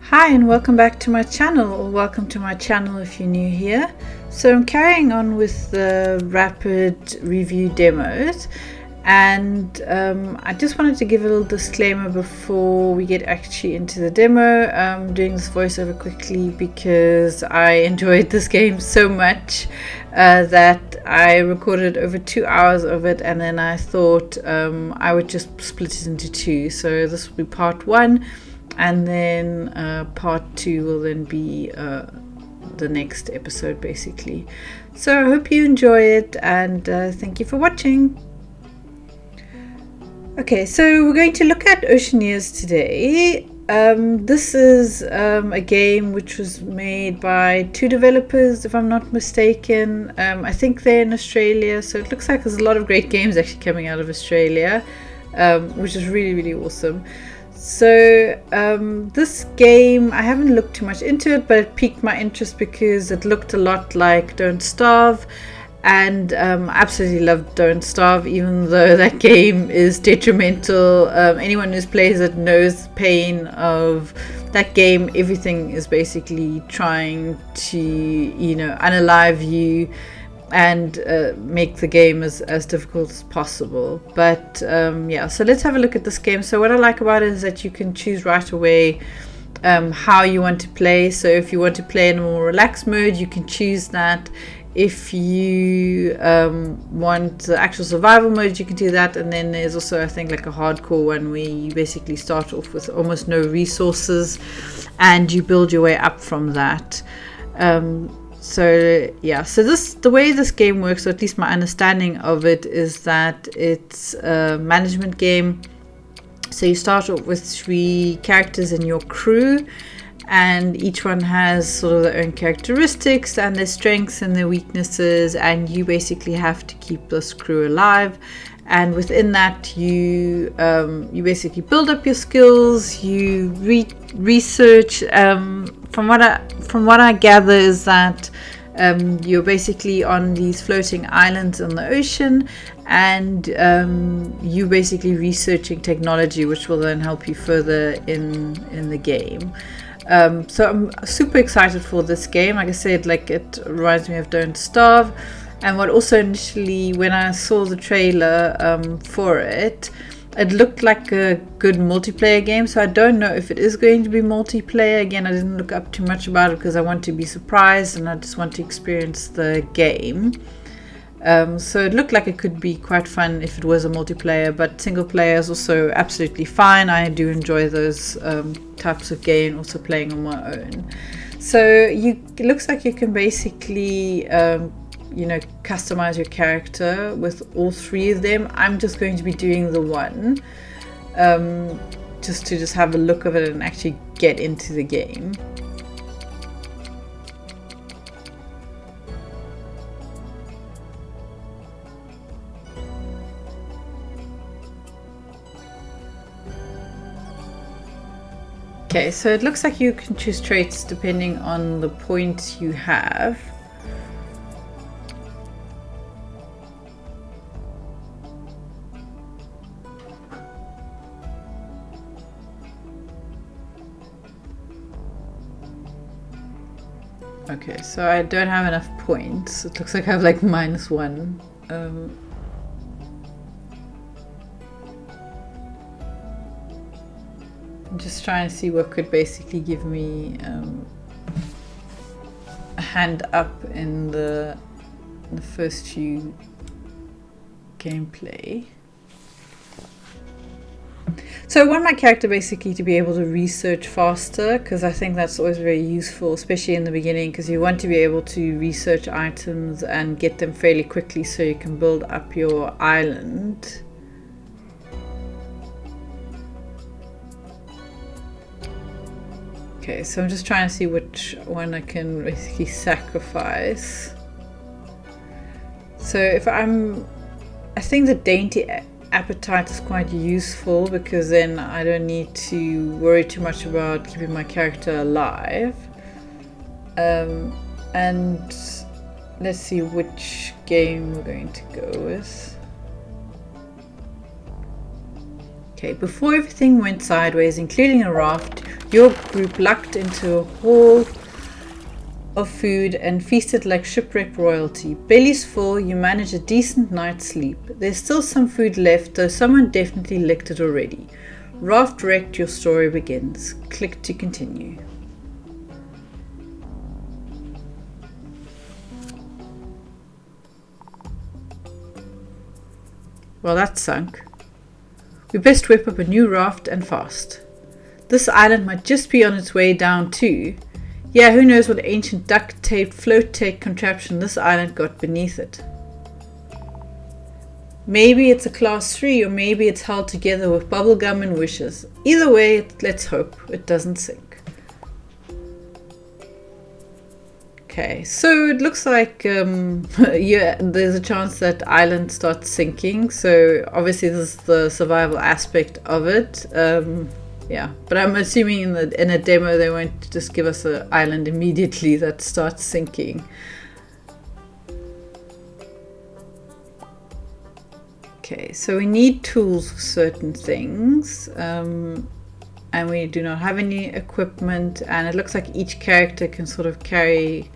Hi and welcome back to my channel, or welcome to my channel if you're new here. So I'm carrying on with the rapid review demos, and I just wanted to give a little disclaimer before we get actually into the demo. I'm doing this voiceover quickly because I enjoyed this game so much that I recorded over 2 hours of it, and then I thought I would just split it into two. So this will be part one, and then part two will then be the next episode basically. So I hope you enjoy it, and thank you for watching. Okay, so we're going to look at Oceaneers today. This is a game which was made by two developers, if I'm not mistaken. I think they're in Australia, so it looks like there's a lot of great games actually coming out of Australia, which is really awesome. So this game, I haven't looked too much into it, but it piqued my interest because it looked a lot like Don't Starve, and I absolutely loved Don't Starve, even though that game is detrimental. Anyone who plays it knows the pain of that game. Everything is basically trying to, unalive you and make the game as difficult as possible. But yeah, so let's have a look at this game. So what I like about it is that you can choose right away how you want to play. So if you want to play in a more relaxed mode, you can choose that. If you want the actual survival mode, you can do that. And then there's also, I think, like a hardcore one where you basically start off with almost no resources and you build your way up from that. So yeah, so the way this game works, or at least my understanding of it, is that it's a management game. So you start off with 3 characters in your crew, and each one has sort of their own characteristics and their strengths and their weaknesses, and you basically have to keep this crew alive. And within that, you basically build up your skills. You research. From what I gather is that you're basically on these floating islands in the ocean, and you basically researching technology, which will then help you further in the game. So I'm super excited for this game. Like I said, like, it reminds me of Don't Starve. And what also initially, when I saw the trailer for it, it looked like a good multiplayer game. So I don't know if it is going to be multiplayer. Again, I didn't look up too much about it because I want to be surprised and I just want to experience the game. So it looked like it could be quite fun if it was a multiplayer, but single player is also absolutely fine. I do enjoy those types of game, also playing on my own. So it looks like you can basically customize your character with all 3 of them. I'm just going to be doing the one, just to have a look of it and actually get into the game. Okay, so it looks like you can choose traits depending on the points you have. Okay, so I don't have enough points. It looks like I have like -1. I'm just trying to see what could basically give me a hand up in the first few gameplay. So I want my character basically to be able to research faster, because I think that's always very useful, especially in the beginning, because you want to be able to research items and get them fairly quickly so you can build up your island. Okay, so I'm just trying to see which one I can basically sacrifice. So I think the dainty appetite is quite useful, because then I don't need to worry too much about keeping my character alive. And let's see which game we're going to go with. Okay, before everything went sideways, including a raft, Your group lucked into a haul of food and feasted like shipwrecked royalty. Bellies full, you manage a decent night's sleep. There's still some food left, though someone definitely licked it already. Raft wrecked, your story begins. Click to continue. Well, that sunk. We best whip up a new raft and fast. This island might just be on its way down too. Yeah, who knows what ancient duct-taped float-take contraption this island got beneath it. Maybe it's a class 3 or maybe it's held together with bubblegum and wishes. Either way, let's hope it doesn't sink. Okay, so it looks like yeah, there's a chance that island starts sinking. So obviously this is the survival aspect of it. Yeah, but I'm assuming in a demo they won't just give us an island immediately that starts sinking. Okay, so we need tools for certain things, and we do not have any equipment, and it looks like each character can sort of carry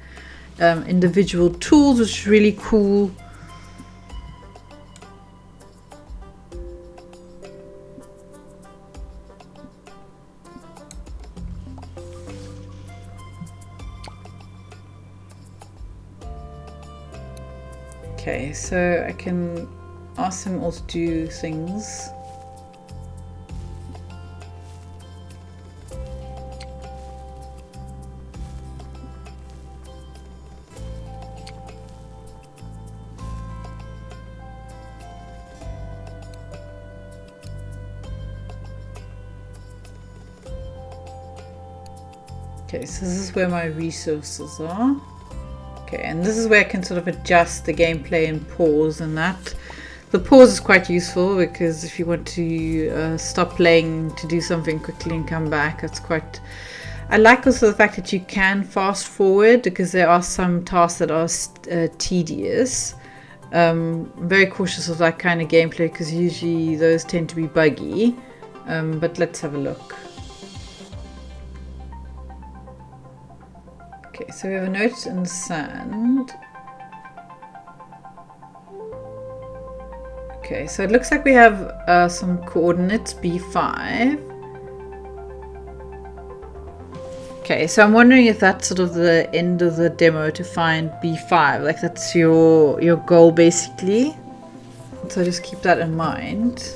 individual tools, which is really cool. Okay, so I can ask them all to do things. Okay, so this is where my resources are. Okay, and this is where I can sort of adjust the gameplay and pause and that. The pause is quite useful because if you want to stop playing to do something quickly and come back, it's quite... I like also the fact that you can fast forward because there are some tasks that are tedious. I'm very cautious of that kind of gameplay because usually those tend to be buggy. But let's have a look. Okay, so we have a note in the sand. Okay, so it looks like we have some coordinates, B5. Okay, so I'm wondering if that's sort of the end of the demo to find B5. Like that's your goal basically. So just keep that in mind.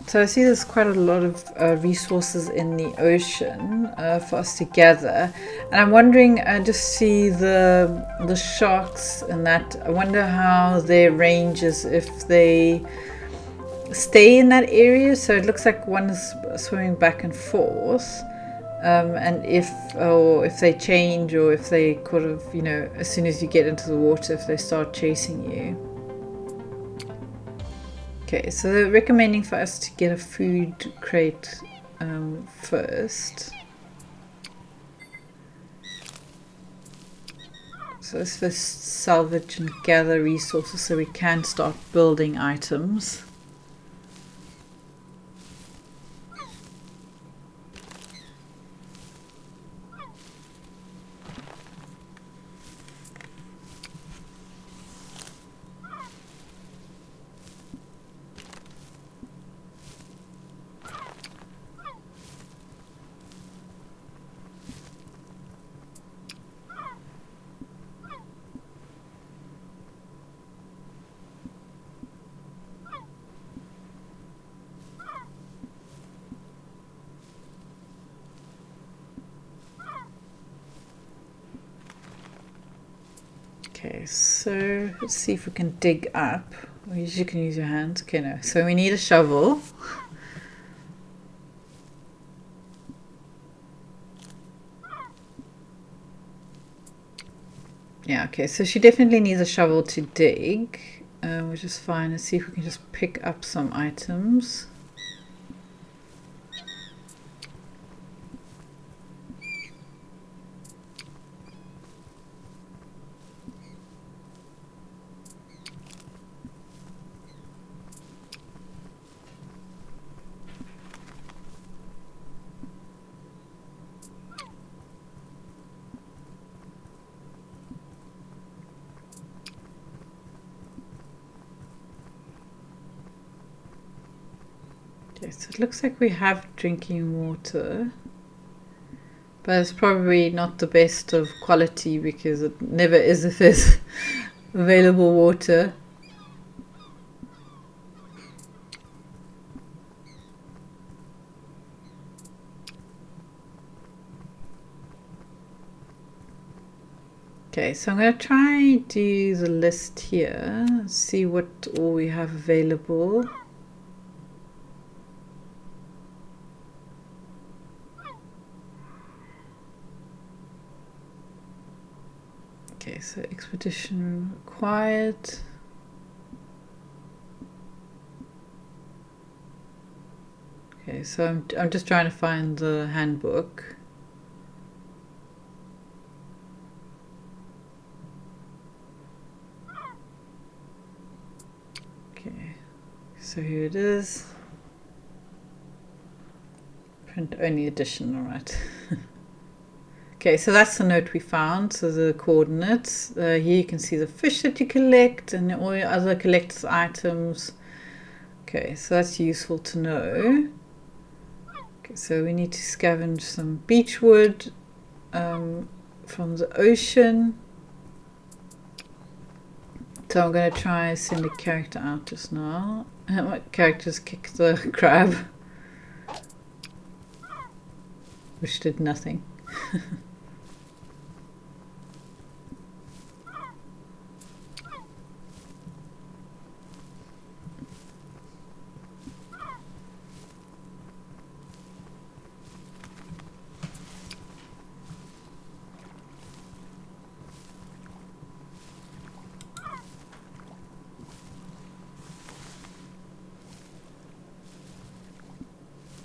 So I see there's quite a lot of resources in the ocean for us to gather, and I'm wondering, just see the sharks and that. I wonder how their range is if they stay in that area. So it looks like one is swimming back and forth, and if they change or if they kind of, you know, as soon as you get into the water, if they start chasing you. Okay, so they're recommending for us to get a food crate first. So let's first salvage and gather resources so we can start building items. Okay, so let's see if we can dig up. Or you can use your hands. Okay, no. So we need a shovel. Yeah, okay, so she definitely needs a shovel to dig, which is fine. Let's see if we can just pick up some items. Okay, so it looks like we have drinking water, but it's probably not the best of quality because it never is if there's available water. Okay, so I'm going to try do the list here, see what all we have available. Okay, so expedition required. Okay, so I'm just trying to find the handbook. Okay, so here it is. Print only edition, alright. Okay, so that's the note we found, so the coordinates. Here you can see the fish that you collect and all your other collector's items. Okay, so that's useful to know. Okay, so we need to scavenge some beechwood from the ocean. So I'm going to try send a character out just now. My characters kick the crab, which did nothing.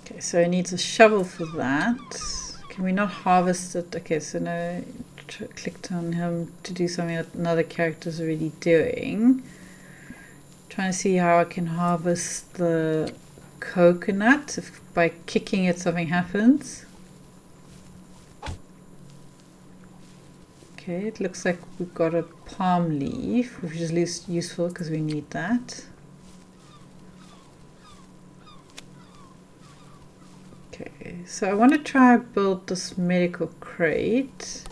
Okay, so it needs a shovel for that. Can we not harvest it? Okay, so no, clicked on him to do something that another character's already doing. Trying to see how I can harvest the coconut. If by kicking it something happens. Okay, it looks like we've got a palm leaf, which is least useful because we need that. Okay, so I want to try build this medical crate.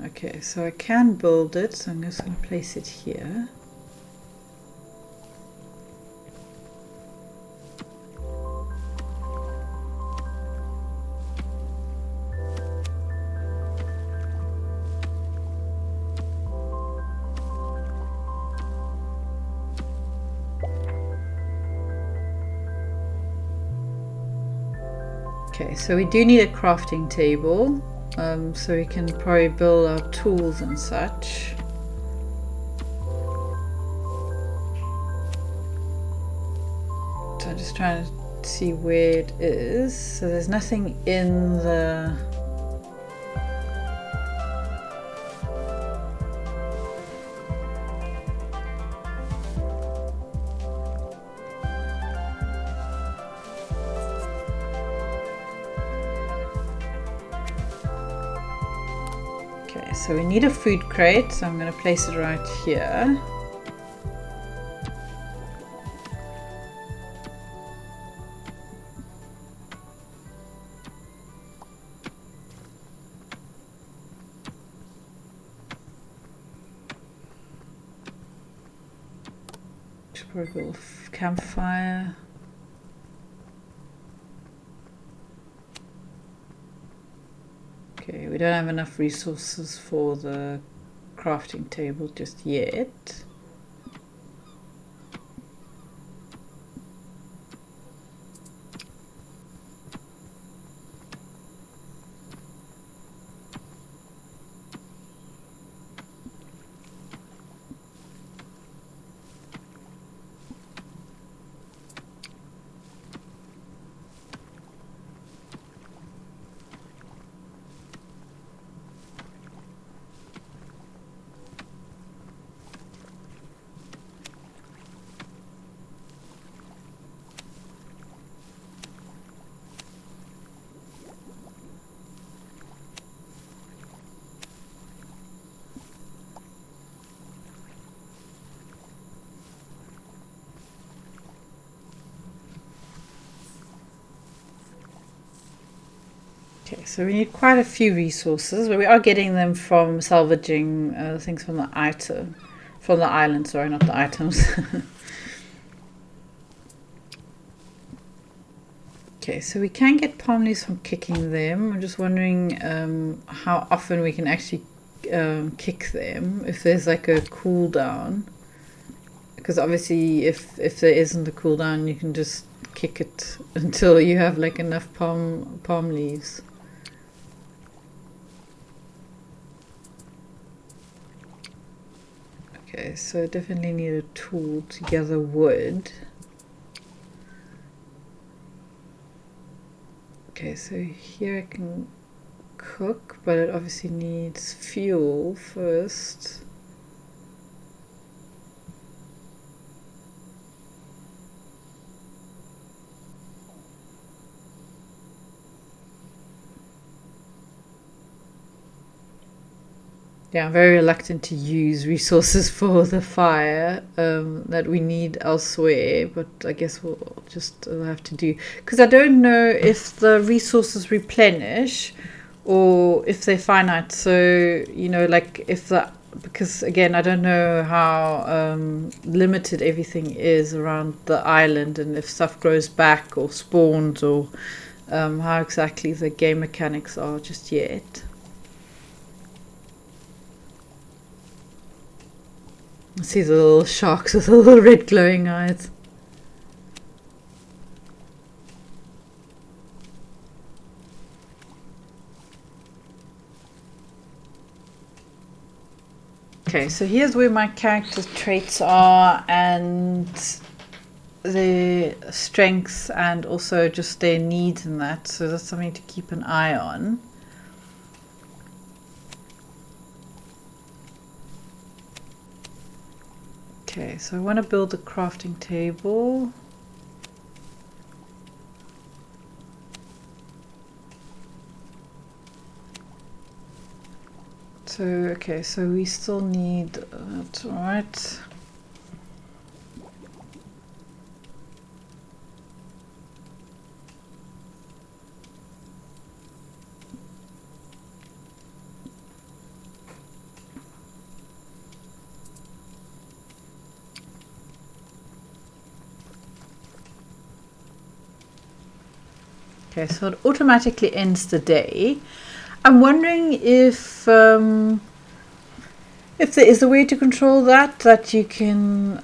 Okay, so I can build it, so I'm just going to place it here. Okay, so we do need a crafting table, so we can probably build our tools and such. So I'm just trying to see where it is. So there's nothing in the... Okay, so we need a food crate, so I'm going to place it right here. Should probably build a campfire. Okay, we don't have enough resources for the crafting table just yet. Okay, so we need quite a few resources, but we are getting them from salvaging things from the island. Sorry, not the items. Okay, so we can get palm leaves from kicking them. I'm just wondering how often we can actually kick them, if there's like a cooldown. Because obviously if there isn't a cooldown, you can just kick it until you have like enough palm leaves. Okay, so I definitely need a tool to gather wood. Okay, so here I can cook, but it obviously needs fuel first. Yeah, I'm very reluctant to use resources for the fire that we need elsewhere, but I guess we'll just have to do, because I don't know if the resources replenish or if they're finite. So, you know, like because again, I don't know how limited everything is around the island, and if stuff grows back or spawns, or how exactly the game mechanics are just yet. I see the little sharks with the little red glowing eyes. Okay, so here's where my character's traits are, and their strengths, and also just their needs and that. So that's something to keep an eye on. Okay, so I want to build a crafting table. So, okay, so we still need, that's alright. Okay, so it automatically ends the day. I'm wondering if there is a way to control that you can,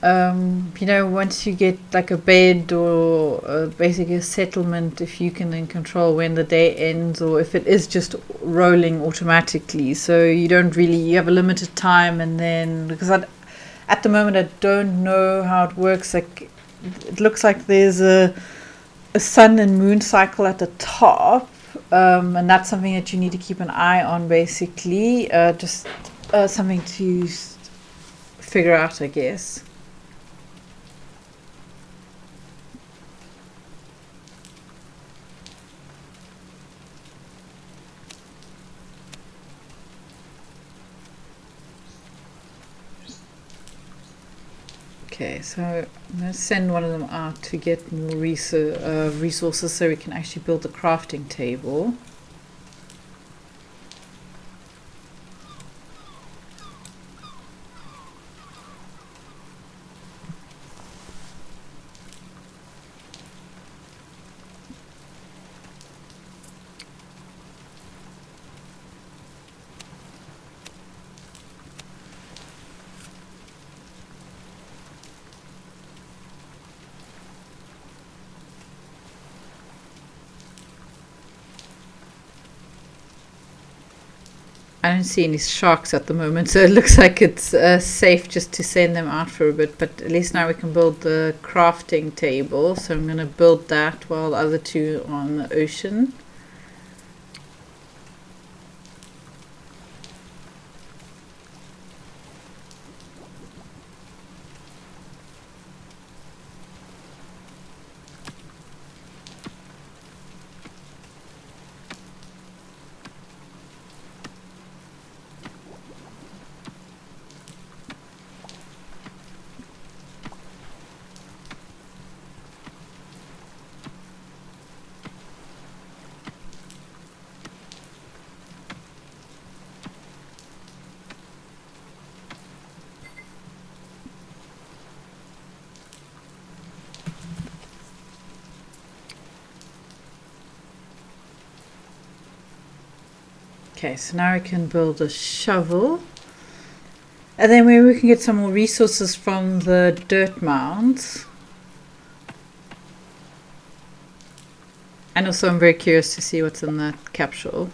you know, once you get like a bed or basically a settlement, if you can then control when the day ends, or if it is just rolling automatically. So you have a limited time, and then, because at the moment I don't know how it works. Like, it looks like there's a sun and moon cycle at the top, and that's something that you need to keep an eye on, basically. Just something to figure out, I guess. Okay, so I'm going to send one of them out to get more resources so we can actually build the crafting table. I don't see any sharks at the moment, so it looks like it's safe just to send them out for a bit. But at least now we can build the crafting table. So I'm going to build that while the other two are on the ocean. Okay, so now we can build a shovel. And then maybe we can get some more resources from the dirt mounds. And also I'm very curious to see what's in that capsule.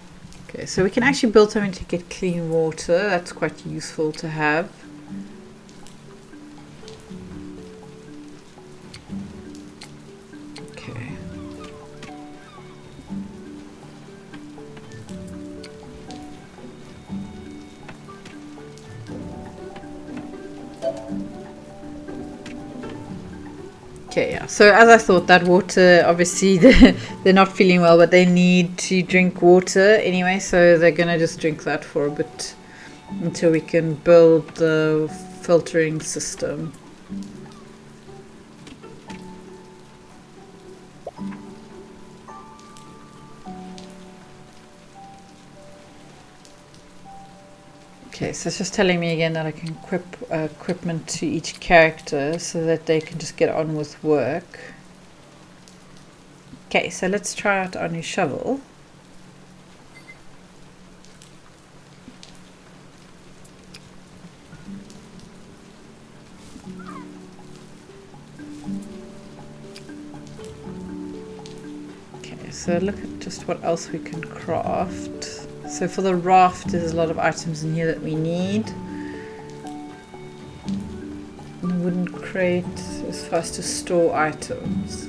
Okay, so we can actually build something to get clean water. That's quite useful to have. Okay. Okay, yeah. So as I thought, that water, obviously they're not feeling well, but they need to drink water anyway, so they're gonna just drink that for a bit until we can build the filtering system. Okay, so it's just telling me again that I can equip equipment to each character so that they can just get on with work. Okay, so let's try out our new shovel. Okay, so look at just what else we can craft. So for the raft, there's a lot of items in here that we need. And the wooden crate is for us to store items.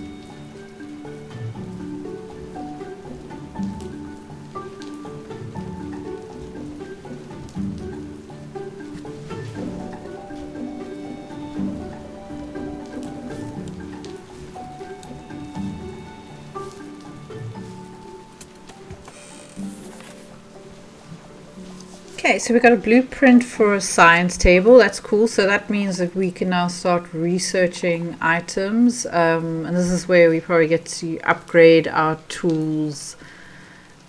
Okay, so we got a blueprint for a science table. That's cool. So that means that we can now start researching items. And this is where we probably get to upgrade our tools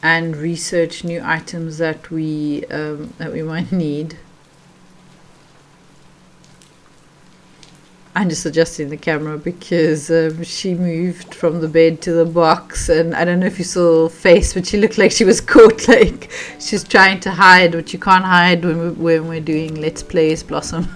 and research new items that we might need. I'm just adjusting the camera because she moved from the bed to the box, and I don't know if you saw her face, but she looked like she was caught, like she's trying to hide, but you can't hide when we're doing Let's Plays Blossom.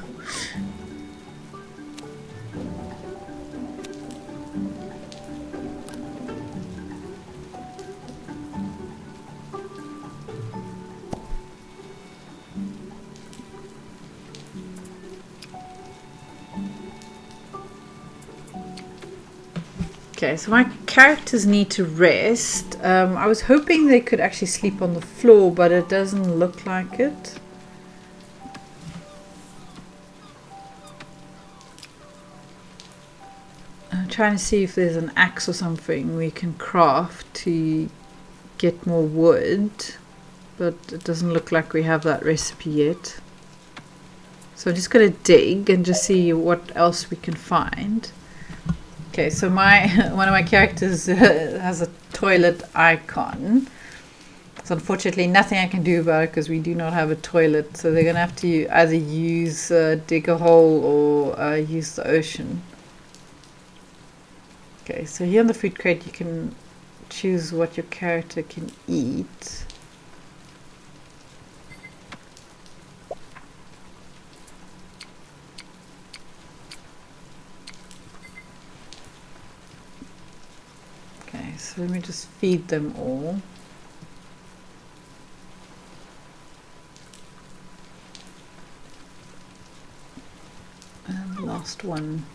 Okay, so my characters need to rest. I was hoping they could actually sleep on the floor, but it doesn't look like it. I'm trying to see if there's an axe or something we can craft to get more wood, but it doesn't look like we have that recipe yet. So I'm just going to dig and just see what else we can find. Okay, so one of my characters has a toilet icon. So unfortunately nothing I can do about it because we do not have a toilet. So they're going to have to either use dig a hole or use the ocean. Okay, so here on the food crate you can choose what your character can eat. Okay, so let me just feed them all. And the last one.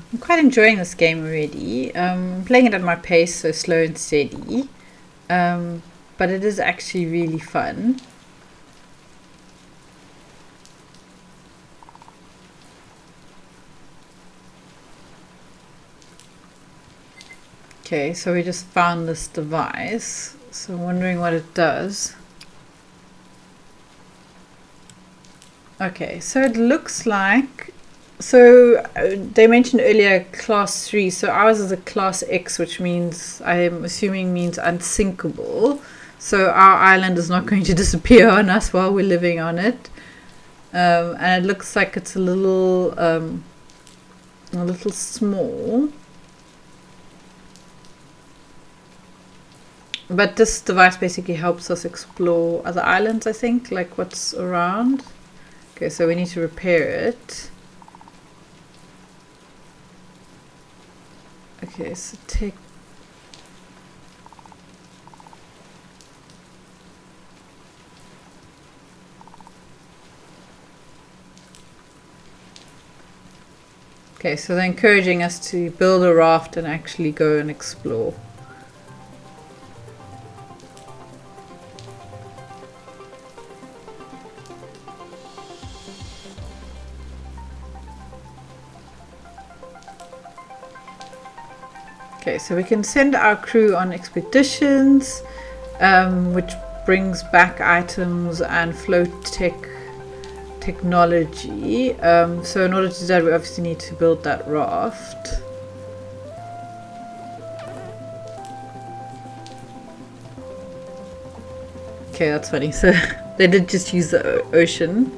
I'm quite enjoying this game already. I'm playing it at my pace, so slow and steady. But it is actually really fun. Okay, so we just found this device. So I'm wondering what it does. Okay, so it looks like... So they mentioned earlier class 3. So ours is a class X, which means, I'm assuming means unsinkable. So our island is not going to disappear on us while we're living on it. And it looks like it's a little small. But this device basically helps us explore other islands, I think, like what's around. Okay, so we need to repair it. Okay, so take... Okay, so they're encouraging us to build a raft and actually go and explore. Okay, so we can send our crew on expeditions, which brings back items and float technology. So in order to do that, we obviously need to build that raft. Okay, that's funny. So they did just use the ocean.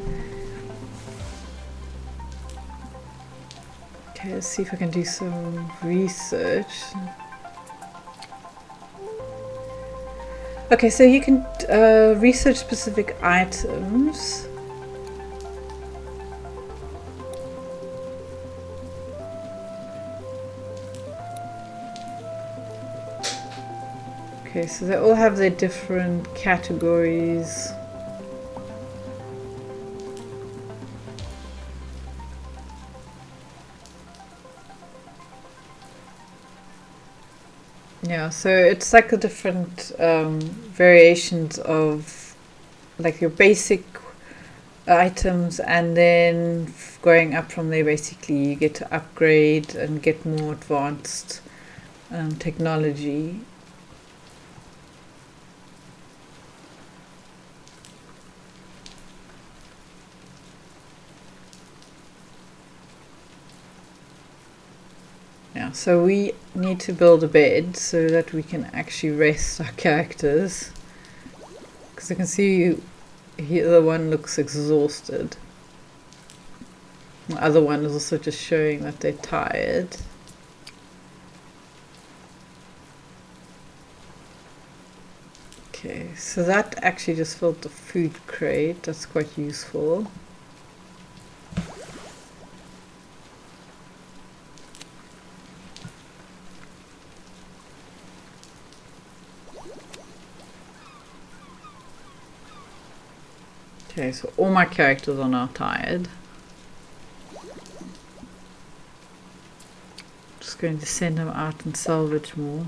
Okay, let's see if I can do some research. Okay, so you can research specific items. Okay, so they all have their different categories. Yeah, so it's like the different variations of like your basic items, and then going up from there, basically you get to upgrade and get more advanced technology. Yeah, so we need to build a bed so that we can actually rest our characters. Because I can see here the one looks exhausted. The other one is also just showing that they're tired. Okay, so that actually just filled the food crate. That's quite useful. Okay, so all my characters are now tired. Just going to send them out and salvage more.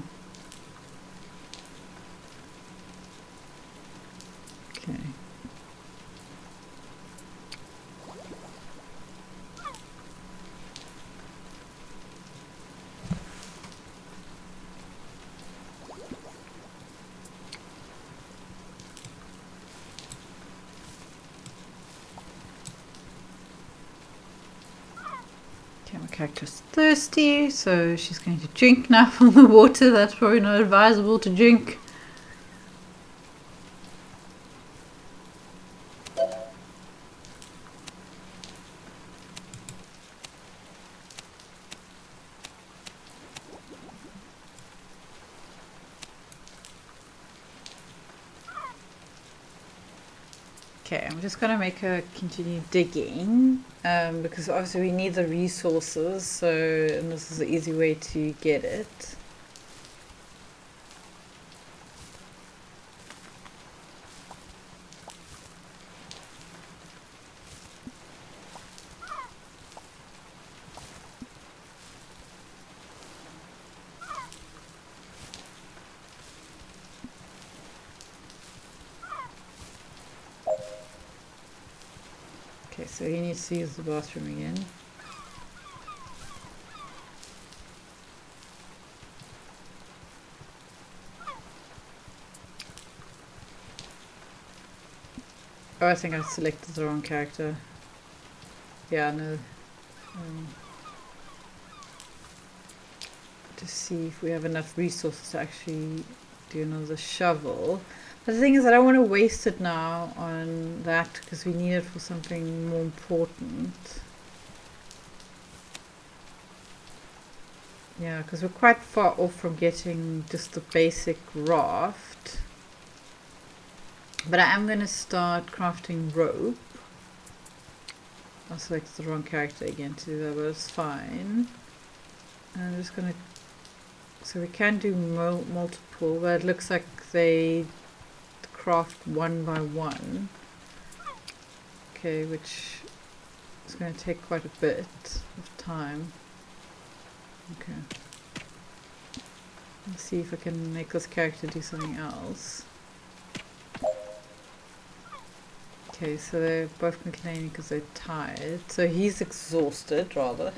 Okay. My character's thirsty, so she's going to drink now from the water. That's probably not advisable to drink. Okay, I'm just going to make her continue digging, because obviously we need the resources, so and this is the easy way to get it. Okay, so he needs to use the bathroom again. Oh, I think I selected the wrong character. Yeah, no. To see if we have enough resources to actually do another shovel. But the thing is, I don't want to waste it now on that because we need it for something more important. Yeah, because we're quite far off from getting just the basic raft. But I am going to start crafting rope. I selected the wrong character again to do that, but it's fine. And I'm just going to... So we can do multiple, but it looks like they craft one by one. Okay, which is going to take quite a bit of time. Okay. Let's see if I can make this character do something else. Okay, so they're both complaining because they're tired. So he's exhausted, rather.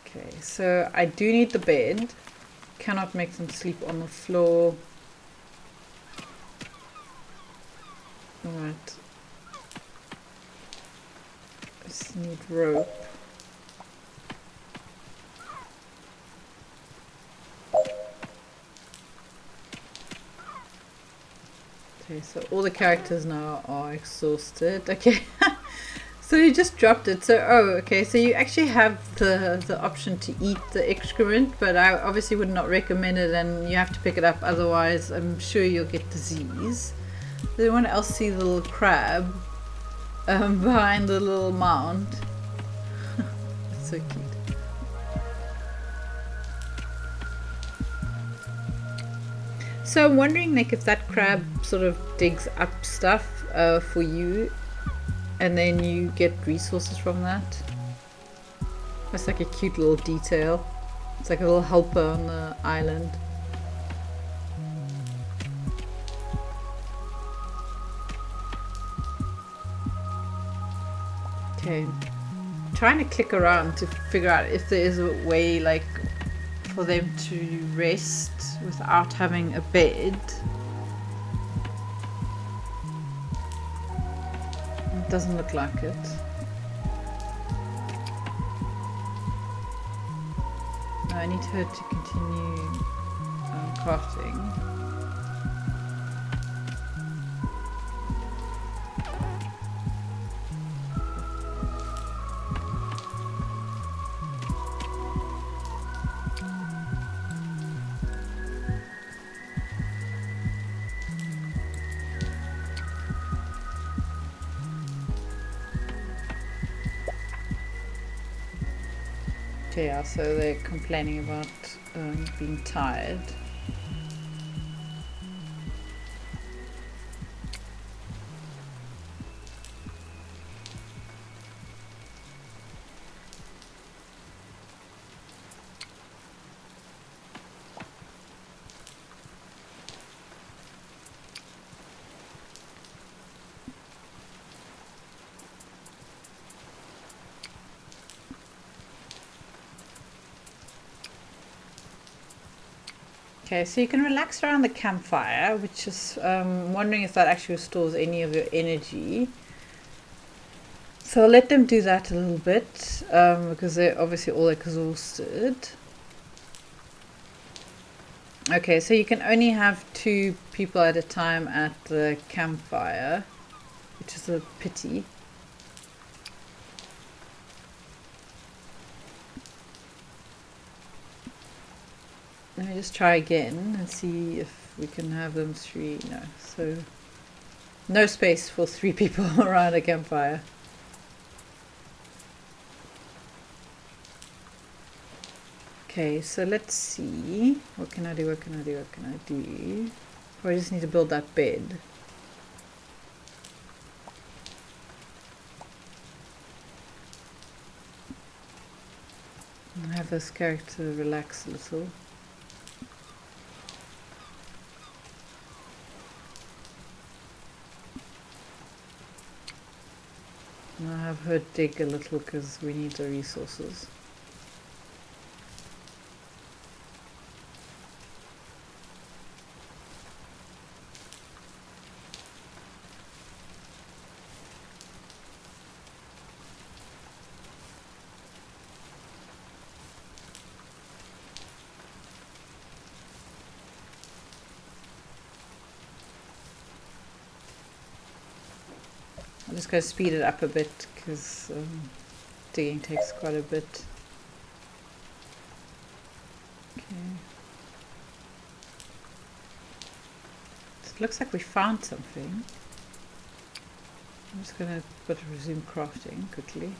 Okay, so I do need the bed. Cannot make them sleep on the floor. Alright. Just need rope. Okay, so all the characters now are exhausted. Okay. So you just dropped it. So, oh, okay. So you actually have the option to eat the excrement, but I obviously would not recommend it, and you have to pick it up. Otherwise, I'm sure you'll get disease. Does anyone else see the little crab behind the little mound? That's so cute. So I'm wondering, Nick, if that crab sort of digs up stuff for you, and then you get resources from that. That's like a cute little detail. It's like a little helper on the island. Okay. Trying to click around to figure out if there is a way like for them to rest without having a bed. It doesn't look like it. I need her to continue crafting. Yeah, so they're complaining about being tired. Okay, so you can relax around the campfire, which is wondering if that actually restores any of your energy. So I'll let them do that a little bit because they're obviously all exhausted. Okay, so you can only have 2 people at a time at the campfire, which is a pity. Let me just try again and see if we can have them 3. No, so no space for 3 people around a campfire. Okay, so let's see. What can I do? What can I do? What can I do? Oh, I just need to build that bed. I'll have this character relax a little. And I'll have her dig a little because we need the resources. just going to speed it up a bit because digging takes quite a bit. Okay. It looks like we found something. I'm just going to resume crafting quickly.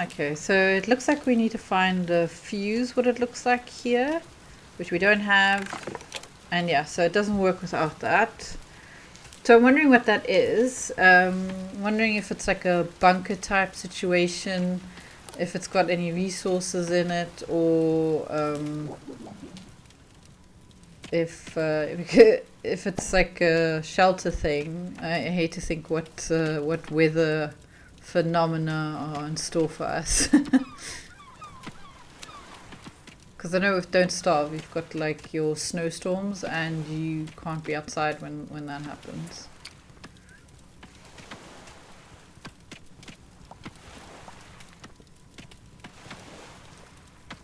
Okay, so it looks like we need to find the fuse, what it looks like here, which we don't have. And yeah, so it doesn't work without that. So I'm wondering what that is. Wondering if it's like a bunker type situation, if it's got any resources in it, or if it's like a shelter thing. I hate to think what weather phenomena are in store for us. Because I know with Don't Starve, you've got like your snowstorms and you can't be outside when that happens.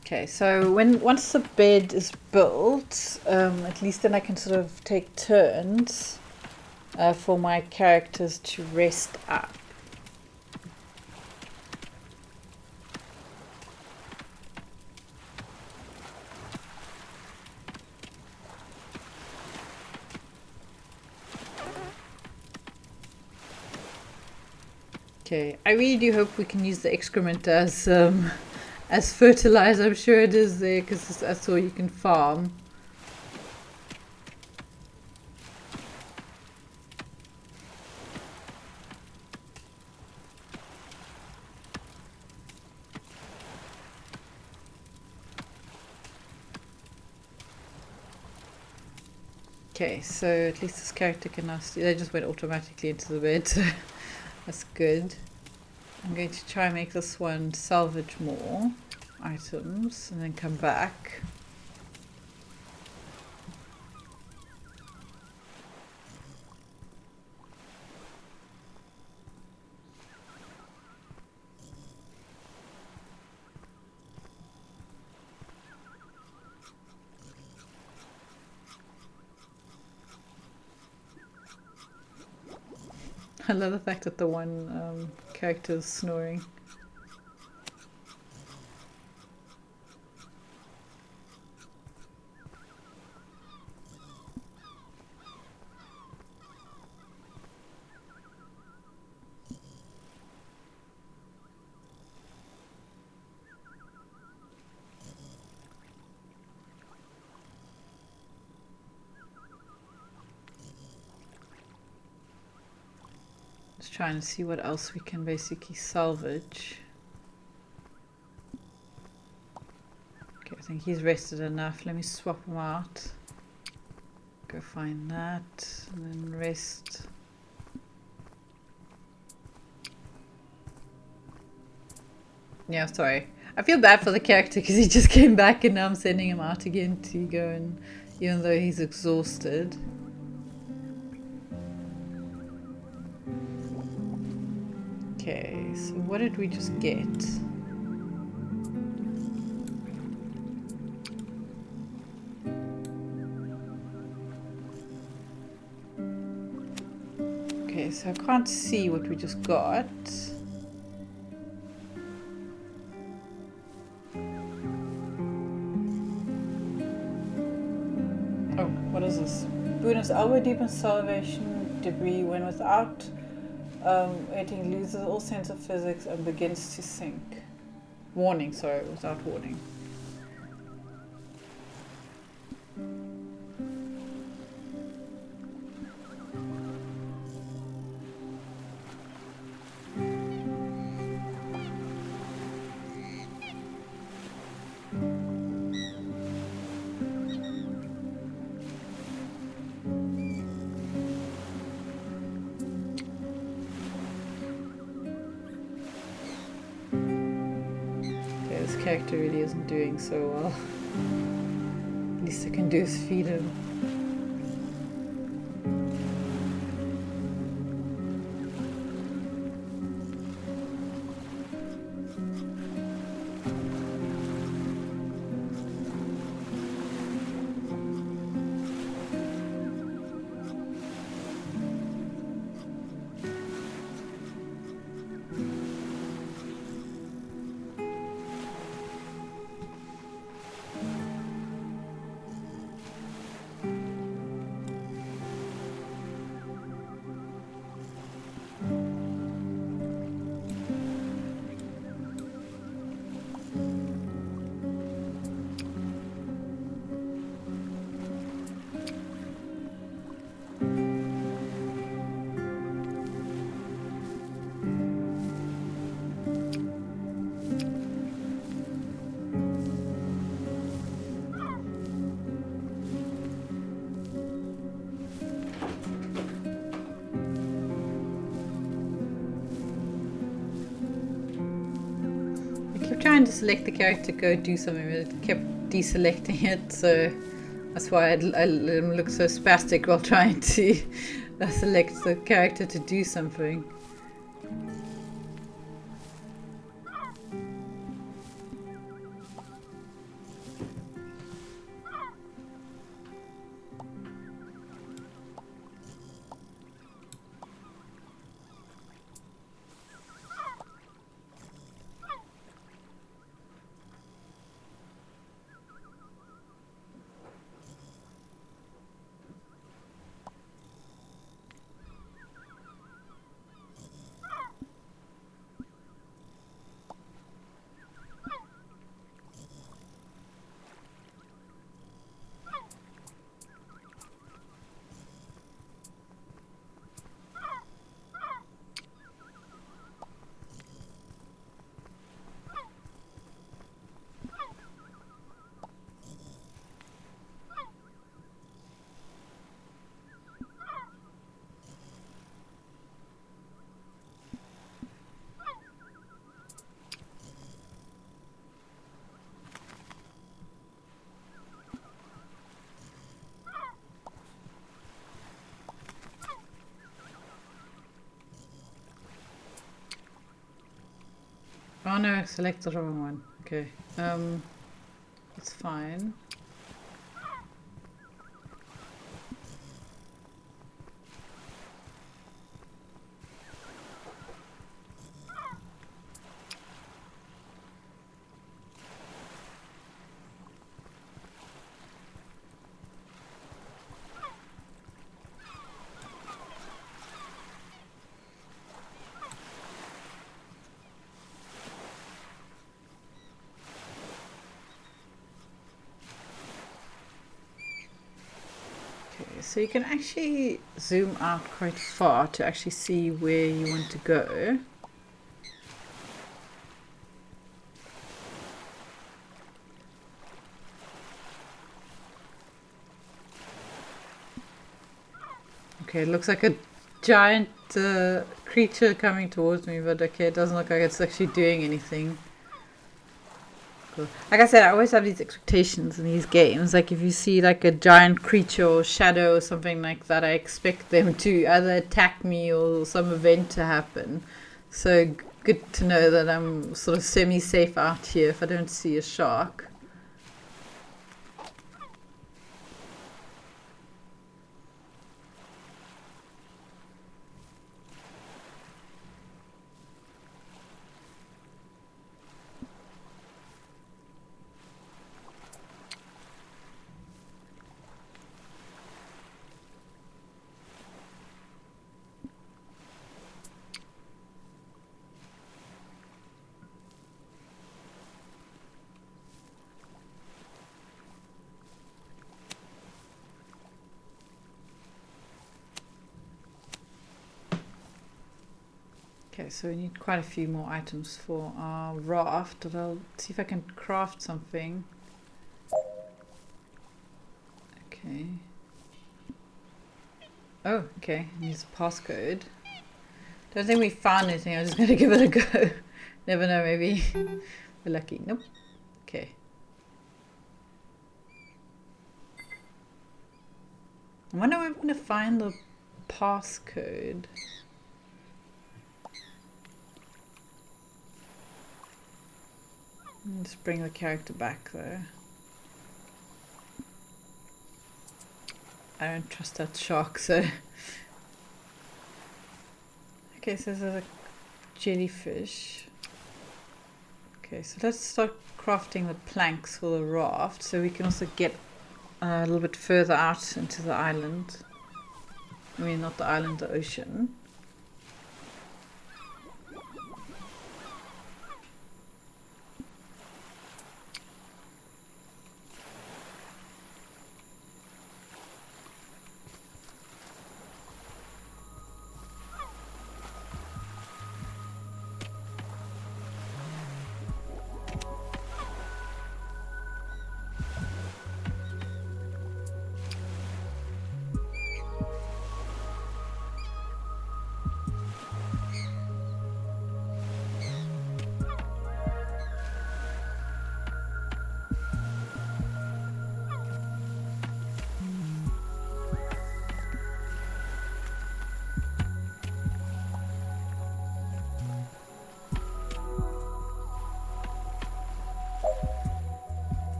Okay, so once the bed is built, at least then I can sort of take turns for my characters to rest up. Okay, I really do hope we can use the excrement as fertilizer. I'm sure it is there because that's all you can farm. Okay, so at least this character can now see. They just went automatically into the bed, so that's good. I'm going to try and make this one salvage more items and then come back. I love the fact that the one character is snoring. Just trying to see what else we can basically salvage. Okay, I think he's rested enough. Let me swap him out. Go find that and then rest. Yeah, sorry. I feel bad for the character because he just came back and now I'm sending him out again to go, and even though he's exhausted. Okay, so what did we just get? Okay, so I can't see what we just got. Oh, what is this? Bonus elbow deepens salvation debris when without eating, loses all sense of physics and begins to sink. Warning, sorry, without warning. This character really isn't doing so well. At least I can do is feed him. to select the character, go do something, but it kept deselecting it, so that's why I let him look so spastic while trying to select the character to do something. Oh no, select the wrong one. Okay, it's fine. So you can actually zoom out quite far to actually see where you want to go. Okay, it looks like a giant creature coming towards me, but okay, it doesn't look like it's actually doing anything. Cool. Like I said, I always have these expectations in these games. Like if you see like a giant creature or shadow or something like that, I expect them to either attack me or some event to happen. So good to know that I'm sort of semi-safe out here if I don't see a shark. Okay, so we need quite a few more items for our raft, but I'll see if I can craft something. Okay. Oh, okay, needs a passcode. Don't think we found anything, I'm just going to give it a go. Never know, maybe we're lucky. Nope. Okay. I wonder where I'm going to find the passcode. Let's bring the character back though. I don't trust that shark, so. Okay, so there's a jellyfish. Okay, so let's start crafting the planks for the raft so we can also get a little bit further out into the island. I mean, not the island, the ocean.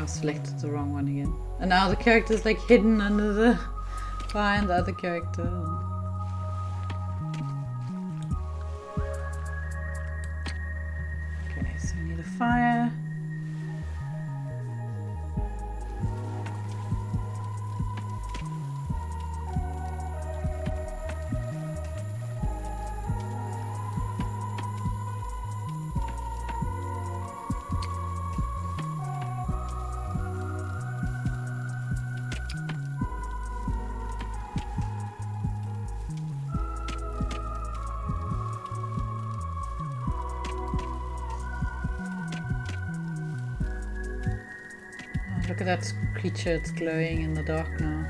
I selected the wrong one again. And now the character's like hidden under the behind the other character. Okay, so we need a fire. Look at that creature, it's glowing in the dark now.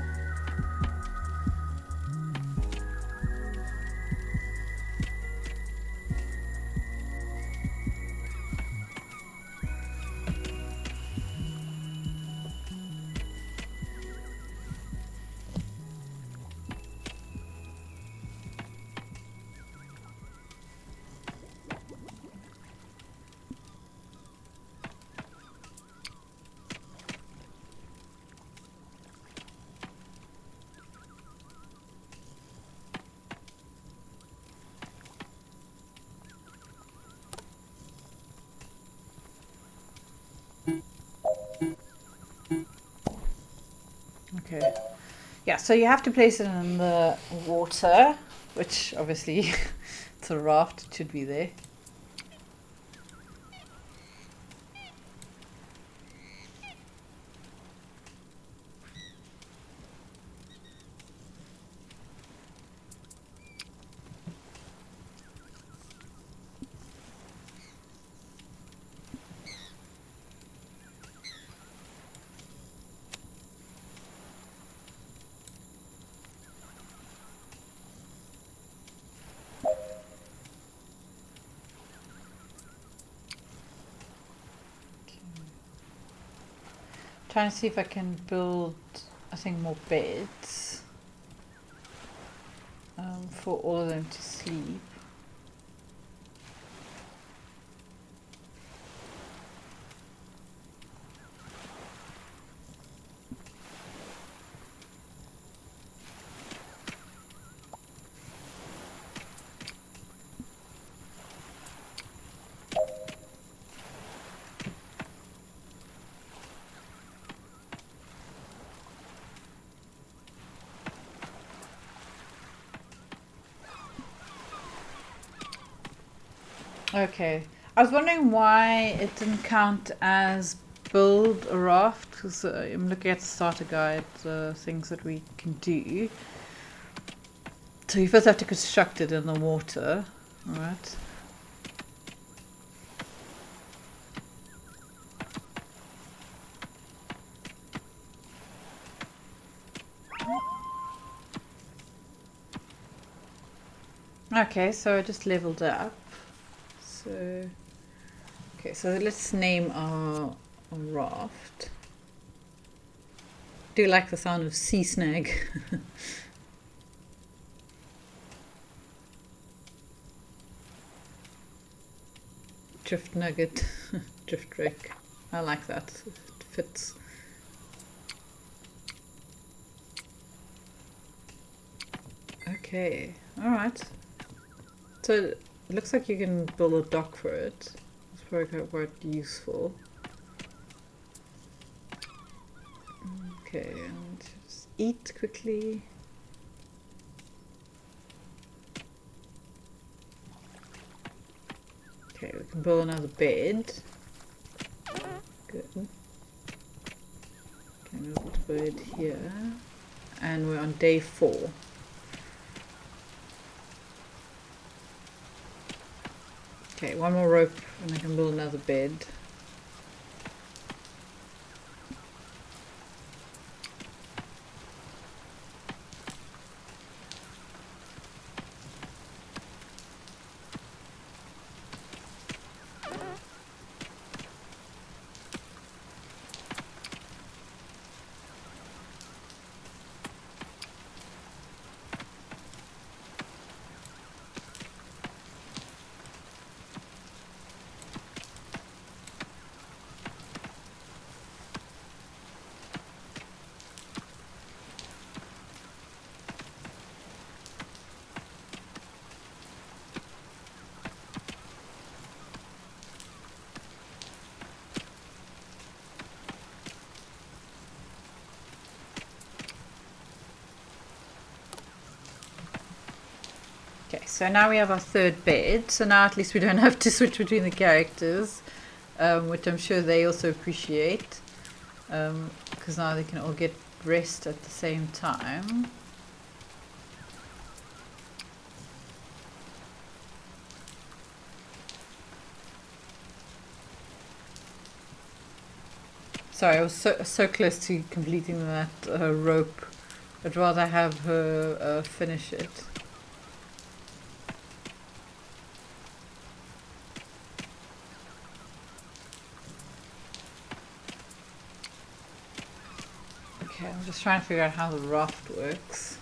Okay. Yeah, so you have to place it in the water, which obviously it's a raft, it should be there. Trying to see if I can build, I think, more beds for all of them to sleep. Okay, I was wondering why it didn't count as build a raft, because I'm looking at the starter guide, the things that we can do. So you first have to construct it in the water, alright? Okay, so I just leveled up. So, okay, so let's name our raft. Do you like the sound of sea snag? Drift nugget, drift wreck. I like that. It fits. Okay, alright. So it looks like you can build a dock for it. It's probably quite useful. Okay, and just eat quickly. Okay, we can build another bed. Good. Okay, we'll put a bed here. And we're on day 4. Okay, one more rope and I can build another bed. Okay, so now we have our third bed. So now at least we don't have to switch between the characters, which I'm sure they also appreciate, because now they can all get rest at the same time. Sorry, I was so close to completing that rope. I'd rather have her finish it. Okay, I'm just trying to figure out how the raft works.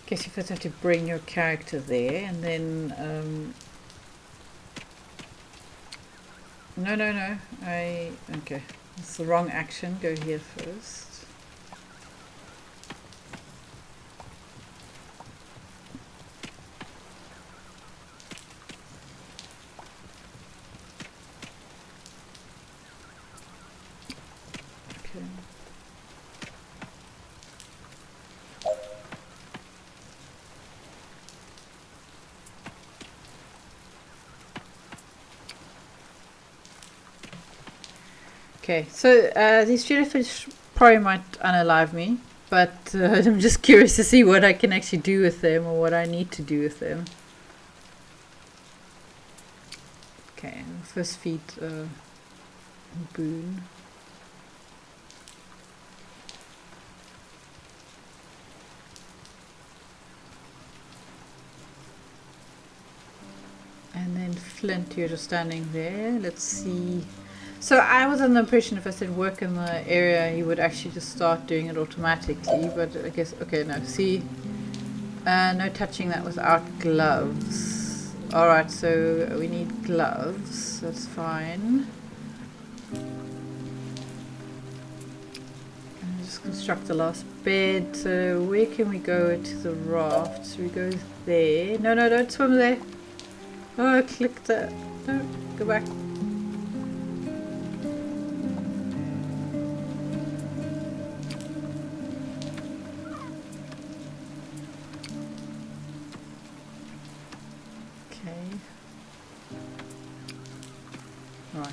Guess you first have to bring your character there, and then no, okay, it's the wrong action. Go here first. Okay. Okay, so these jellyfish probably might unalive me, but I'm just curious to see what I can actually do with them, or what I need to do with them. Okay, first feed Boone. And then Flint, you're just standing there. Let's see. So I was under the impression if I said work in the area, he would actually just start doing it automatically. But I guess, okay, no. See, no touching that without gloves. Alright, so we need gloves. That's fine. And just construct the last bed. So where can we go to the raft? So we go there. No, don't swim there. Oh, I clicked that. No, go back. Okay. Right.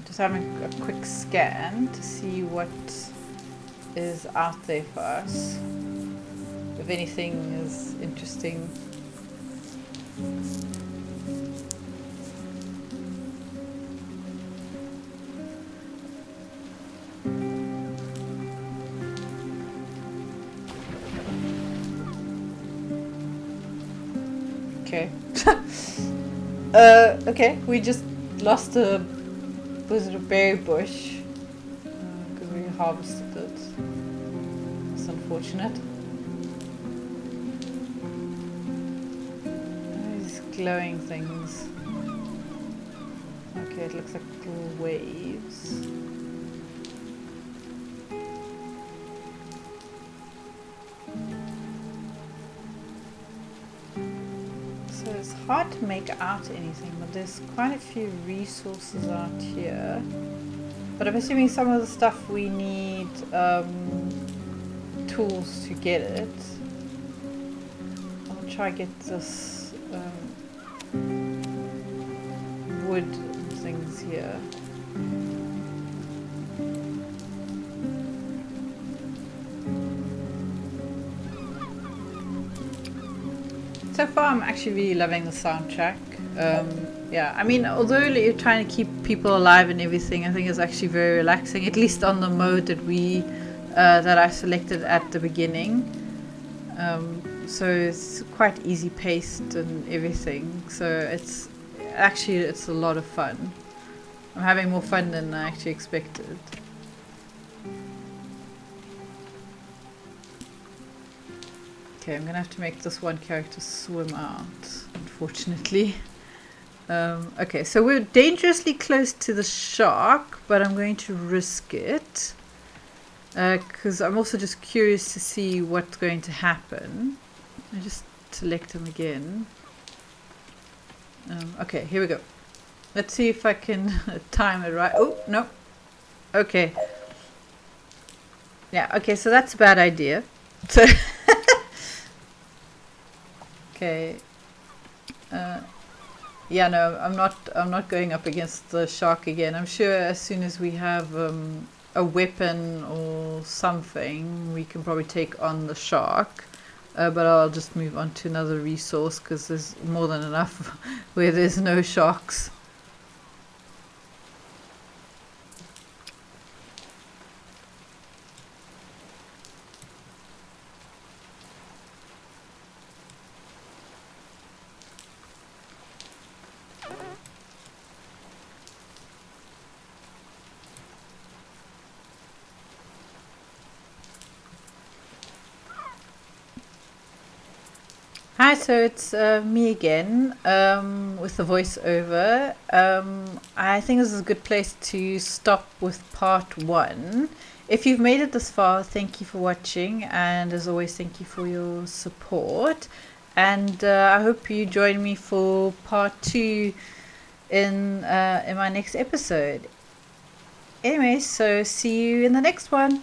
Just having a quick scan to see what is out there for us, if anything is interesting. Okay. Okay, we just lost a berry bush because we harvested it. It's unfortunate. These glowing things. Okay, it looks like little waves. So it's hard to make out anything, but there's quite a few resources out here. But I'm assuming some of the stuff we need tools to get it. I'll try get this wood things here. So far I'm actually really loving the soundtrack. Yeah, I mean, although you're trying to keep people alive and everything, I think it's actually very relaxing, at least on the mode that I selected at the beginning. So it's quite easy paced and everything, so it's a lot of fun. I'm having more fun than I actually expected. Okay, I'm gonna have to make this one character swim out, unfortunately. Okay, so we're dangerously close to the shark, but I'm going to risk it because I'm also just curious to see what's going to happen. I just select him again. Okay, here we go. Let's see if I can time it right. Oh, no. Okay. Yeah, okay, so that's a bad idea. So okay. Yeah, no, I'm not going up against the shark again. I'm sure as soon as we have a weapon or something, we can probably take on the shark. But I'll just move on to another resource because there's more than enough where there's no sharks. Hi, so it's me again with the voiceover. I think this is a good place to stop with part one. If you've made it this far, thank you for watching, and as always, thank you for your support. And I hope you join me for part two in my next episode. Anyway, so see you in the next one.